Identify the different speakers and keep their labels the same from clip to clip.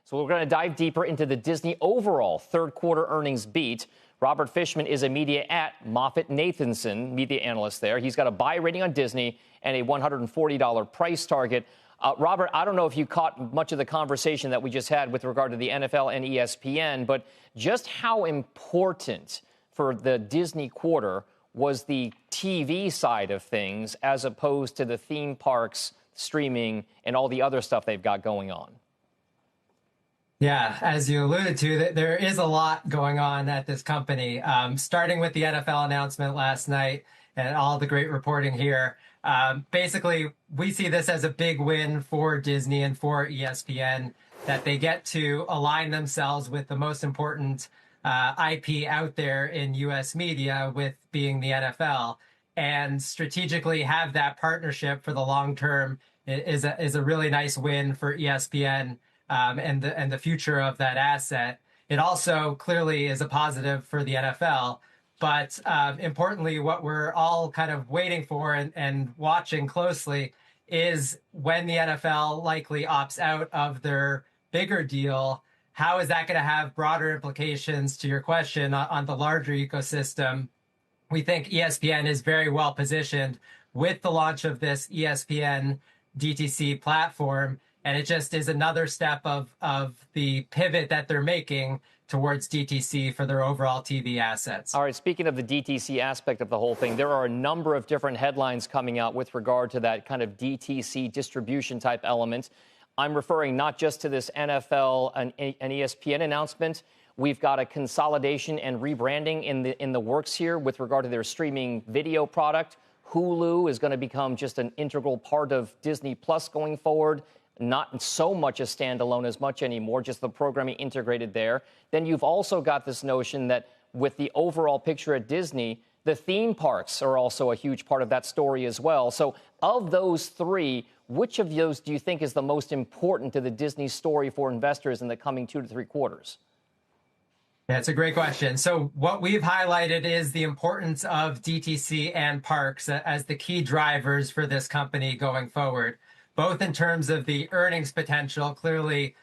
Speaker 1: So we're going to dive deeper into the Disney overall third quarter earnings beat. Robert Fishman is a media at MoffettNathanson, media analyst there. He's got a buy rating on Disney and a $140 price target. Robert, I don't know if you caught much of the conversation that we just had with regard to the NFL and ESPN, but just how important for the Disney quarter was the TV side of things as opposed to the theme parks, streaming, and all the other stuff they've got going on?
Speaker 2: Yeah, as you alluded to, there is a lot going on at this company, starting with the NFL announcement last night and all the great reporting here. Basically, we see this as a big win for Disney and for ESPN, that they get to align themselves with the most important IP out there in U.S. media, with being the NFL, and strategically have that partnership for the long term is a really nice win for ESPN. And the future of that asset. It also clearly is a positive for the NFL. But importantly, what we're all kind of waiting for and watching closely is when the NFL likely opts out of their bigger deal, how is that going to have broader implications, to your question, on the larger ecosystem? We think ESPN is very well positioned with the launch of this ESPN DTC platform. And it just is another step of the pivot that they're making towards DTC for their overall TV assets.
Speaker 1: All right, speaking of the DTC aspect of the whole thing, there are a number of different headlines coming out with regard to that kind of DTC distribution type element. I'm referring not just to this NFL and ESPN announcement. We've got a consolidation and rebranding in the works here with regard to their streaming video product. Hulu is going to become just an integral part of Disney Plus going forward. Not so much a standalone as much anymore, just the programming integrated there. Then you've also got this notion that with the overall picture at Disney, the theme parks are also a huge part of that story as well. So of those three, which of those do you think is the most important to the Disney story for investors in the coming 2 to 3 quarters?
Speaker 2: Yeah, it's a great question. So what we've highlighted is the importance of DTC and parks as the key drivers for this company going forward, both in terms of the earnings potential, clearly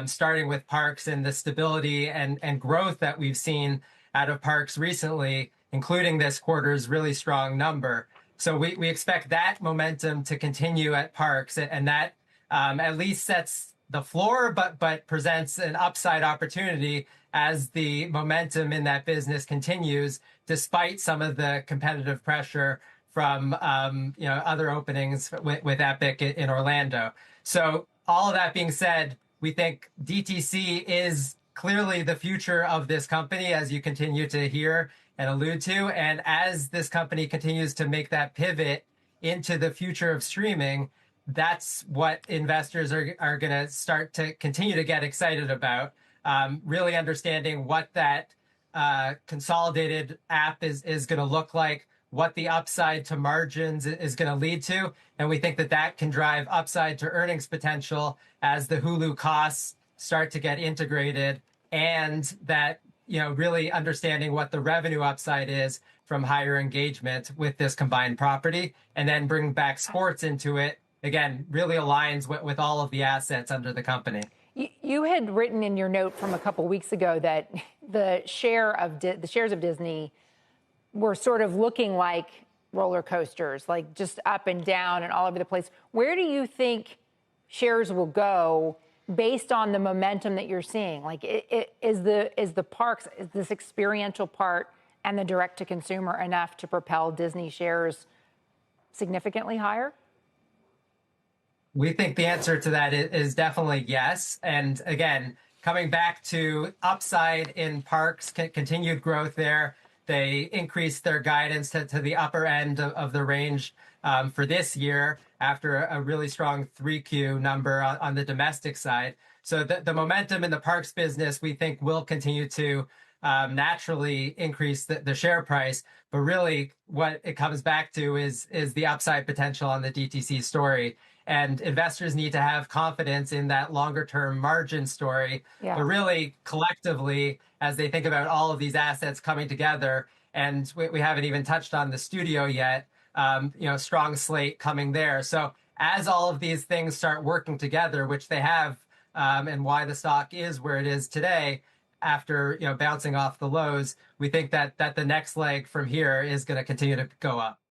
Speaker 2: starting with parks and the stability and growth that we've seen out of parks recently, including this quarter's really strong number. So we expect that momentum to continue at parks, and that at least sets the floor, but presents an upside opportunity as the momentum in that business continues, despite some of the competitive pressure from other openings with Epic in Orlando. So all of that being said, we think DTC is clearly the future of this company, as you continue to hear and allude to. And as this company continues to make that pivot into the future of streaming, that's what investors are going to start to continue to get excited about, really understanding what that consolidated app is going to look like, what the upside to margins is going to lead to. And we think that can drive upside to earnings potential as the Hulu costs start to get integrated, and that, really understanding what the revenue upside is from higher engagement with this combined property, and then bring back sports into it, again, really aligns with all of the assets under the company.
Speaker 3: You had written in your note from a couple weeks ago that the shares of Disney were sort of looking like roller coasters, like just up and down and all over the place. Where do you think shares will go based on the momentum that you're seeing? Like, is the parks, is this experiential part and the direct to consumer enough to propel Disney shares significantly higher?
Speaker 2: We think the answer to that is definitely yes. And again, coming back to upside in parks, continued growth there. They increased their guidance to the upper end of the range for this year after a really strong 3Q number on the domestic side. So the momentum in the parks business, we think, will continue to naturally increase the share price. But really what it comes back to is the upside potential on the DTC story. And investors need to have confidence in that longer term margin story, but really collectively, as they think about all of these assets coming together, and we haven't even touched on the studio yet, strong slate coming there. So as all of these things start working together, which they have and why the stock is where it is today after bouncing off the lows. We think that the next leg from here is going to continue to go up.